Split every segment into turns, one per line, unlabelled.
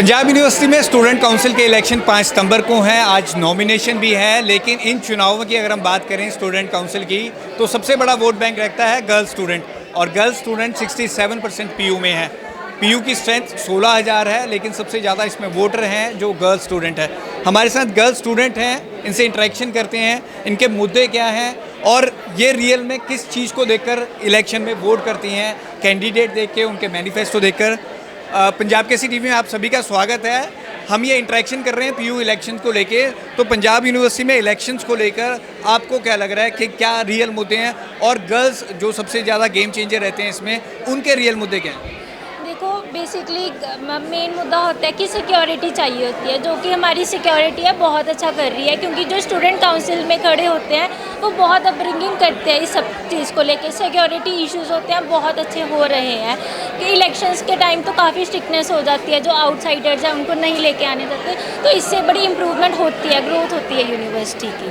Punjab university में student council के election 5 सितंबर को हैं। आज नॉमिनेशन भी है, लेकिन इन चुनावों की अगर हम बात करें स्टूडेंट काउंसिल की, तो सबसे बड़ा वोट बैंक रखता है गर्ल्स स्टूडेंट। और गर्ल्स स्टूडेंट 67% पीयू में है। पीयू की स्ट्रेंथ 16,000 है, लेकिन सबसे ज़्यादा इसमें वोटर हैं जो गर्ल्स स्टूडेंट है। हमारे साथ गर्ल्स स्टूडेंट हैं, इनसे इंटरेक्शन करते हैं, इनके मुद्दे क्या हैं और ये रियल में किस चीज़ को देखकर इलेक्शन में वोट करती हैं, कैंडिडेट देख के, उनके मैनिफेस्टो देखकर। पंजाब केसरी टीवी में आप सभी का स्वागत है। हम ये इंटरेक्शन कर रहे हैं पीयू इलेक्शन को लेके। तो पंजाब यूनिवर्सिटी में इलेक्शंस को लेकर आपको क्या लग रहा है कि क्या रियल मुद्दे हैं, और गर्ल्स जो सबसे ज़्यादा गेम चेंजर रहते हैं इसमें, उनके रियल मुद्दे क्या हैं?
देखो, बेसिकली मेन मुद्दा होता है कि सिक्योरिटी चाहिए होती है, जो कि हमारी सिक्योरिटी है बहुत अच्छा कर रही है, क्योंकि जो स्टूडेंट काउंसिल में खड़े होते हैं वो बहुत अपब्रिंगिंग करते हैं इस सब चीज़ को लेके। सिक्योरिटी इश्यूज़ होते हैं बहुत अच्छे हो रहे हैं कि इलेक्शंस के टाइम तो काफ़ी स्ट्रिक्टनेस हो जाती है, जो आउटसाइडर्स हैं उनको नहीं लेके आने देते, तो इससे बड़ी इम्प्रूवमेंट होती है, ग्रोथ होती है यूनिवर्सिटी की।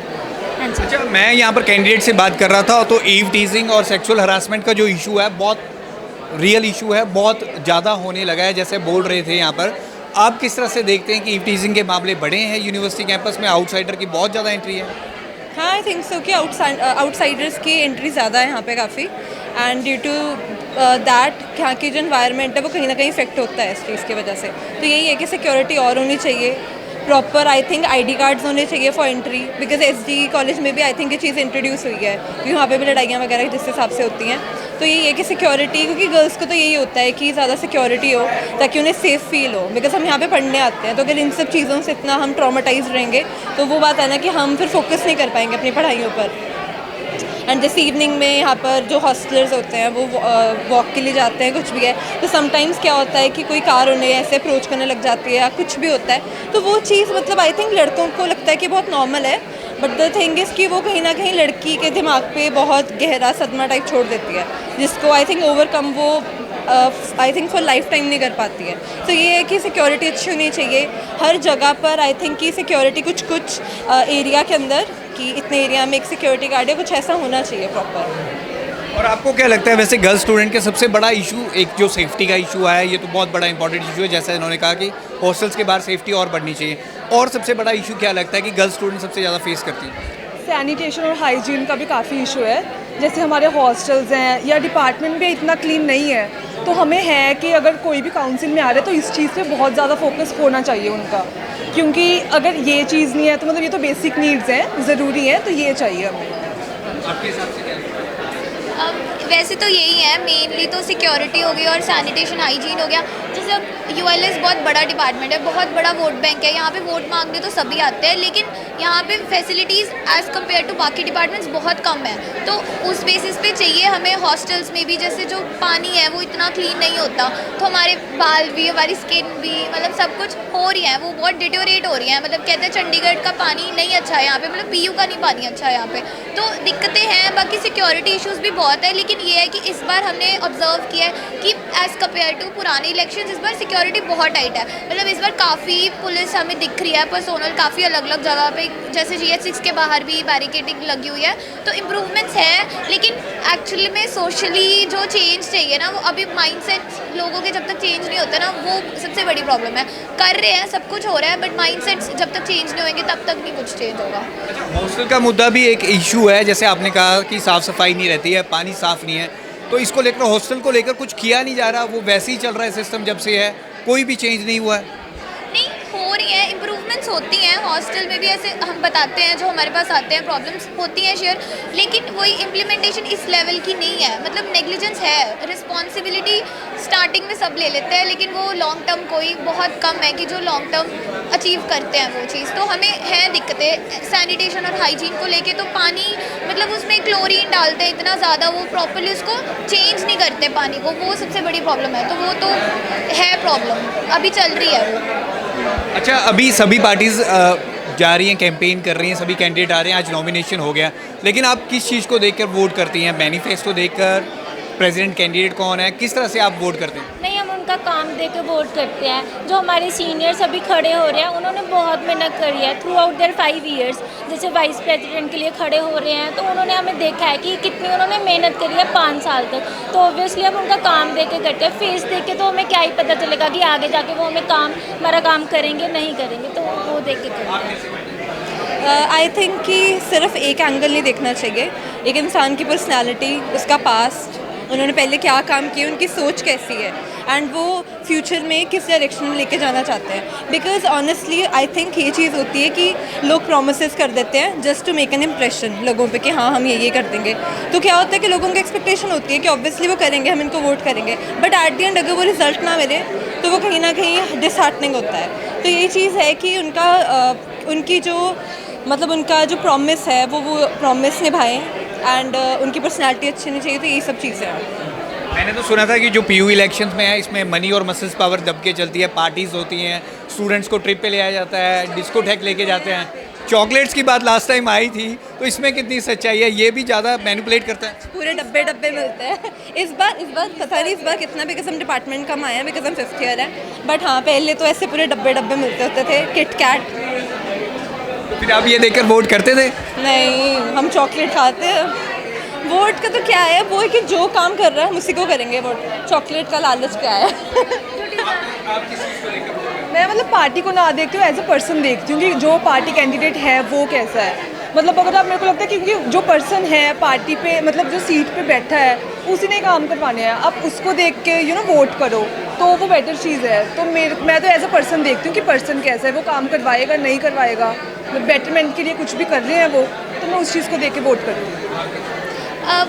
हाँ जी।
अच्छा, मैं यहाँ पर कैंडिडेट से बात कर रहा था, तो ईव टीजिंग और सेक्सुअल हरासमेंट का जो इशू है बहुत रियल इशू है, बहुत ज़्यादा होने लगा है, जैसे बोल रहे थे यहाँ पर। आप किस तरह से देखते हैं कि ईव टीजिंग के मामले बढ़े हैं यूनिवर्सिटी कैंपस में, आउटसाइडर की बहुत ज़्यादा एंट्री है?
हाँ, आई थिंक सो कि आउटसाइडर्स की एंट्री ज़्यादा है यहाँ पे काफ़ी, एंड ड्यू टू दैट यहाँ की जो इन्वायरमेंट है वो कहीं ना कहीं इफेक्ट होता है इस चीज़ की वजह से। तो यही है कि सिक्योरिटी और होनी चाहिए, proper I think ID cards होने चाहिए for entry, because SD college में भी आई थिंक ये चीज़ इंट्रोड्यूस हुई है, क्योंकि वहाँ पे भी लड़ाइयाँ वगैरह जिस हिसाब से होती हैं। तो यही है कि सिक्योरिटी, क्योंकि गर्ल्स को तो यही होता है कि ज़्यादा सिक्योरिटी हो ताकि उन्हें सेफ़ फील हो, बिकॉज हम यहाँ पे पढ़ने आते हैं। तो अगर इन सब चीज़ों से इतना हम ट्रॉमेटाइज रहेंगे तो वो बात है ना कि हम फिर फोकस नहीं कर पाएंगे अपनी पढ़ाइयों पर। एंड जैसे इवनिंग में यहाँ पर जो हॉस्टलर्स होते हैं वो वॉक के लिए जाते हैं, कुछ भी है, तो समटाइम्स क्या होता है कि कोई कार उन्हें ऐसे अप्रोच करने लग जाती है या कुछ भी होता है, तो वो चीज़ मतलब आई थिंक लड़कों को लगता है कि बहुत नॉर्मल है, बट द थिंग इज़ कि वो कहीं ना कहीं लड़की के दिमाग पे बहुत गहरा सदमा टाइप छोड़ देती है, जिसको आई थिंक ओवरकम वो I think for life time नहीं कर पाती है। तो ये है कि सिक्योरिटी अच्छी होनी चाहिए हर जगह पर। आई थिंक कि सिक्योरिटी कुछ एरिया के अंदर, कि इतने एरिया में एक सिक्योरिटी गार्ड है, कुछ ऐसा होना चाहिए प्रॉपर।
और आपको क्या लगता है, वैसे गर्ल्स स्टूडेंट के सबसे बड़ा इशू एक जो सेफ्टी का इशू है, ये तो बहुत बड़ा इंपॉर्टेंट इशू है, जैसा इन्होंने कहा कि हॉस्टल्स के बाहर सेफ्टी और बढ़नी चाहिए। और सबसे बड़ा इशू क्या लगता है कि गर्ल्स स्टूडेंट सबसे ज़्यादा फेस करती है?
सैनिटेशन और हाइजीन का भी काफ़ी इशू है। जैसे हमारे हॉस्टल्स हैं या डिपार्टमेंट भी इतना क्लीन नहीं है, तो हमें है कि अगर कोई भी काउंसिल में आ रहे हैं तो इस चीज़ पे बहुत ज़्यादा फोकस होना चाहिए उनका, क्योंकि अगर ये चीज़ नहीं है तो मतलब ये तो बेसिक नीड्स हैं, ज़रूरी है, तो ये चाहिए हमें।
आपके हिसाब से क्या है?
वैसे तो यही है, मेनली तो सिक्योरिटी हो गई और सैनिटेशन हाइजीन हो गया। जैसे अब यूएलएस बहुत बड़ा डिपार्टमेंट है, बहुत बड़ा वोट बैंक है, यहाँ पे वोट मांगने तो सभी आते हैं, लेकिन यहाँ पे फैसिलिटीज़ एज़ कम्पेयर टू बाकी डिपार्टमेंट्स बहुत कम है। तो उस बेसिस पे चाहिए हमें हॉस्टल्स में भी, जैसे जो पानी है वो इतना क्लीन नहीं होता, तो हमारे बाल भी, हमारी स्किन भी, मतलब सब कुछ हो रही है, वो बहुत डिटोरेट हो रही है। मतलब कहते हैं चंडीगढ़ का पानी नहीं अच्छा है यहाँ पे, मतलब पीयू का नहीं पानी अच्छा है यहाँ पे, तो दिक्कतें हैं। बाकी सिक्योरिटी इशूज़ भी बहुत है, लेकिन ये है कि इस बार हमने ऑब्जर्व किया है कि एज़ कम्पेयर टू पुराने इलेक्शन इस बार सिक्योरिटी बहुत टाइट है। मतलब इस बार काफ़ी पुलिस हमें दिख रही है, पर्सोनल काफ़ी अलग अलग जगह पे, जैसे GH6 के बाहर भी बैरिकेडिंग लगी हुई है, तो इम्प्रूवमेंट्स हैं। लेकिन एक्चुअली में सोशली जो चेंज चाहिए ना, वो अभी माइंडसेट लोगों के जब तक चेंज नहीं होते ना, वो सबसे बड़ी प्रॉब्लम है। कर रहे हैं, सब कुछ हो रहा है, बट माइंडसेट जब तक चेंज नहीं होंगे तब तक नहीं कुछ चेंज होगा।
हॉस्टल का मुद्दा भी एक इशू है, जैसे आपने कहा कि साफ़ सफाई नहीं रहती है, पानी साफ़ नहीं है, तो इसको लेकर हॉस्टल को लेकर कुछ किया नहीं जा रहा, वो वैसे ही चल रहा है सिस्टम जब से है, कोई भी चेंज नहीं हुआ है?
नहीं, हो रही हैं, इम्प्रूवमेंट्स होती हैं हॉस्टल में भी, ऐसे हम बताते हैं जो हमारे पास आते हैं, प्रॉब्लम्स होती हैं शेयर, लेकिन वही इम्प्लीमेंटेशन इस लेवल की नहीं है। मतलब नेग्लिजेंस है, रिस्पॉन्सिबिलिटी स्टार्टिंग में सब ले लेते हैं, लेकिन वो लॉन्ग टर्म कोई बहुत कम है कि जो लॉन्ग टर्म अचीव करते हैं वो चीज़। तो हमें है दिक्कतें सैनिटेशन और हाइजीन को लेके। तो पानी, मतलब उसमें क्लोरीन डालते हैं इतना ज़्यादा, वो प्रॉपरली उसको चेंज नहीं करते पानी को, वो सबसे बड़ी प्रॉब्लम है। तो वो तो है प्रॉब्लम, अभी चल रही है वो।
अच्छा, अभी सभी पार्टीज़ जा रही हैं, कैंपेन कर रही हैं, सभी कैंडिडेट आ रहे हैं, आज नॉमिनेशन हो गया, लेकिन आप किस चीज़ को देखकर वोट करती हैं? मैनिफेस्टो देखकर, प्रेसिडेंट कैंडिडेट कौन है, किस तरह से आप वोट करते हैं?
नहीं, हम उनका काम देख के वोट करते हैं। जो हमारे सीनियर्स अभी खड़े हो रहे हैं उन्होंने बहुत मेहनत करी है थ्रू आउट देयर 5 ईयर्स। जैसे वाइस प्रेसिडेंट के लिए खड़े हो रहे हैं तो उन्होंने हमें देखा है कि कितनी उन्होंने मेहनत करी है 5 साल तक। तो ऑब्वियसली हम उनका काम देख के करते हैं, फेस देख के तो हमें क्या ही पता चलेगा कि आगे जाके वो हमें हमारा काम करेंगे नहीं करेंगे, तो वो देख के करते हैं।
आई थिंक कि सिर्फ एक एंगल नहीं देखना चाहिए, एक इंसान की पर्सनालिटी, उसका पास्ट, उन्होंने पहले क्या काम किए, उनकी सोच कैसी है एंड वो फ्यूचर में किस डायरेक्शन में लेके जाना चाहते हैं। बिकॉज ऑनेस्टली आई थिंक ये चीज़ होती है कि लोग प्रोमिसेस कर देते हैं just to make an impression लोगों पे कि हाँ हम ये कर देंगे। तो क्या होता है कि लोगों की एक्सपेक्टेशन होती है कि ऑब्वियसली वो करेंगे, हम इनको वोट करेंगे, बट एट द एंड अगर वो रिजल्ट ना मिले तो वो कहीं ना कहीं डिसहार्टनिंग होता है। तो ये चीज़ है कि उनकी जो मतलब उनका जो प्रॉमिस है वो प्रॉमिस निभाएं एंड उनकी पर्सनालिटी अच्छी होनी चाहिए। तो यही सब चीज़ें हैं।
मैंने तो सुना था कि जो पीयू इलेक्शंस में है इसमें मनी और मसल्स पावर दब के चलती है, पार्टीज होती हैं, स्टूडेंट्स को ट्रिप पे ले आया जाता है, डिस्कोटेक लेके जाते हैं, चॉकलेट्स की बात लास्ट टाइम आई थी, तो इसमें कितनी सच्चाई है? ये भी ज़्यादा मैनिपुलेट करता है?
पूरे डब्बे मिलते हैं। इस बार पता नहीं इस बार कितना, बिकॉज हम डिपार्टमेंट कम आए हैं, बिकॉज हम 5th ईयर है, बट हाँ पहले तो ऐसे पूरे डब्बे मिलते होते थे, किट कैट।
फिर आप ये देखकर वोट करते थे?
नहीं, हम चॉकलेट खाते हैं। वोट का तो क्या है, वो है कि जो काम कर रहा है हम उसी को करेंगे वोट। चॉकलेट का लालच क्या है?
मैं मतलब पार्टी को ना देखती हूँ, एज अ पर्सन देखती हूँ कि जो पार्टी कैंडिडेट है वो कैसा है। मतलब अगर आप, मेरे को लगता है क्योंकि जो पर्सन है पार्टी पे, मतलब जो सीट पे बैठा है उसी ने काम करवाने हैं, आप उसको देख के वोट करो तो वो बेटर चीज़ है। तो मैं तो एज अ पर्सन देखती हूँ कि पर्सन कैसा है, वो काम करवाएगा नहीं करवाएगा, बेटरमेंट के लिए कुछ भी कर रहे हैं वो, तो मैं उस चीज़ को देख के वोट करूँगी।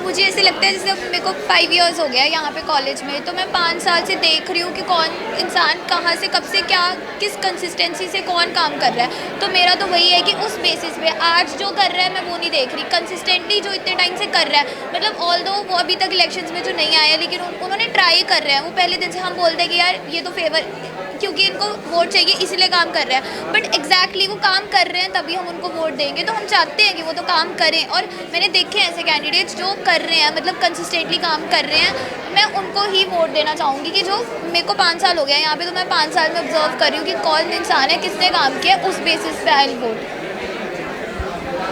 मुझे ऐसे लगता है जैसे मेरे को 5 इयर्स हो गया यहाँ पे कॉलेज में, तो मैं 5 साल से देख रही हूँ कि कौन इंसान कहाँ से कब से क्या किस कंसिस्टेंसी से कौन काम कर रहा है। तो मेरा तो वही है कि उस बेसिस पे आज जो कर रहा है मैं वो नहीं देख रही, कंसिस्टेंटली जो इतने टाइम से कर रहा है। मतलब ऑल्दो वो अभी तक इलेक्शंस में जो नहीं आया, लेकिन उन्होंने ट्राई कर रहे हैं। वो पहले दिन से हम बोलते हैं कि यार ये तो फेवर, क्योंकि इनको वोट चाहिए इसलिए काम कर रहे हैं, बट एग्जैक्टली वो काम कर रहे हैं तभी हम उनको वोट देंगे। तो हम चाहते हैं कि वो तो काम करें, और मैंने देखे हैं ऐसे कैंडिडेट्स जो कर रहे हैं, मतलब कंसिस्टेंटली काम कर रहे हैं। मैं उनको ही वोट देना चाहूँगी कि जो मेरे को 5 साल हो गया यहाँ पे, तो मैं 5 साल में ऑब्जर्व कर रही हूँ कि कौन इंसान है, किसने काम किया, उस बेसिस पे आई वोट।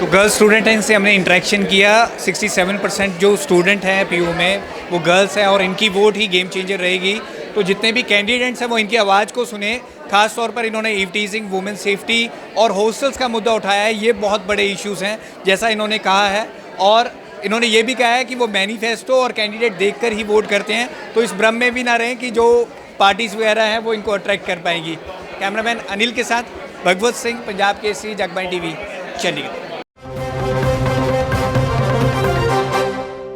तो गर्ल्स स्टूडेंट हैं, इनसे हमने इंटरेक्शन किया। 67% जो स्टूडेंट हैं पीयू में वो गर्ल्स हैं और इनकी वोट ही गेम चेंजर रहेगी। तो जितने भी कैंडिडेट्स हैं वो इनकी आवाज़ को सुने। खास तौर पर इन्होंने ईव टीजिंग, वुमेन सेफ्टी और हॉस्टल्स का मुद्दा उठाया है। ये बहुत बड़े इश्यूज़ हैं जैसा इन्होंने कहा है, और इन्होंने ये भी कहा है कि वो मैनिफेस्टो और कैंडिडेट देखकर ही वोट करते हैं। तो इस भ्रम में भी ना रहें कि जो पार्टीज़ वगैरह हैं वो इनको अट्रैक्ट कर पाएंगी। कैमरामैन अनिल के साथ भगवत सिंह, पंजाब केसरी, जगबानी टीवी, चंडीगढ़।